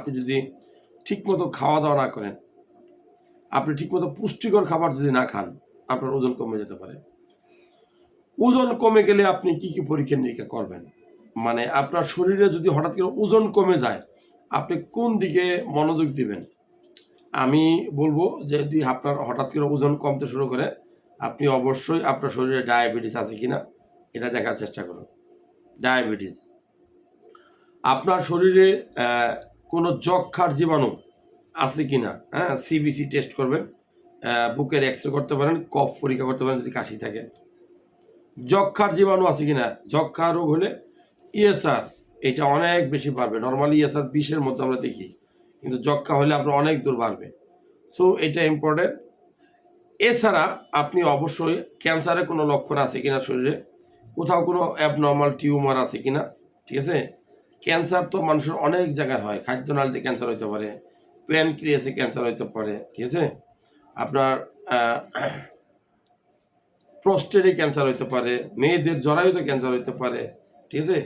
আপনি যদি ঠিকমতো খাওয়া দাওয়া না করেন, আপনি ঠিকমতো পুষ্টিকর খাবার যদি না খান, আপনার ওজন কমে যেতে পারে। ওজন কমে গেলে আপনি কি কি পরীক্ষা নিরীক্ষা করবেন? মানে আপনার শরীরে যদি হঠাৎ করে ওজন কমে যায়, আপনি কোন দিকে মনোযোগ দিবেন? আমি বলবো যে যদি আপনার হঠাৎ করে ওজন কমতে শুরু করে, আপনি অবশ্যই আপনার শরীরে ডায়াবেটিস আছে কিনা এটা দেখার চেষ্টা করুন। ডায়াবেটিস, আপনার শরীরে কোনো যক্ষ্মার জীবাণু আছে কিনা, হ্যাঁ, সিবিসি টেস্ট করবেন, বুকের এক্সরে করতে পারেন, কফ পরীক্ষা করতে পারেন যদি কাশি থাকে। যক্ষ্মার জীবাণু আছে কিনা, যক্ষ্মা রোগ হলে ইএসআর এটা অনেক বেশি বাড়বে। নর্মালি ইএসআর 20-এর মধ্যে আমরা দেখি, কিন্তু যক্ষ্মা হলে আপনার অনেক দূর বাড়বে। সো এটা ইম্পর্টেন্ট। এছাড়া আপনি অবশ্যই ক্যান্সারের কোনো লক্ষণ আছে কিনা শরীরে, কোথাও কোনো অ্যাবনর্মাল টিউমার আছে কিনা, ঠিক আছে? ক্যান্সার তো মানুষের অনেক জায়গায় হয়, খাদ্যনালীতে ক্যান্সার হইতে পারে, প্যানক্রিয়াসে ক্যান্সার হইতে পারে, ঠিক আছে? আপনার প্রস্টেটে ক্যান্সার হইতে পারে, মেয়েদের জরায়ুতে ক্যান্সার হইতে পারে, ঠিক আছে?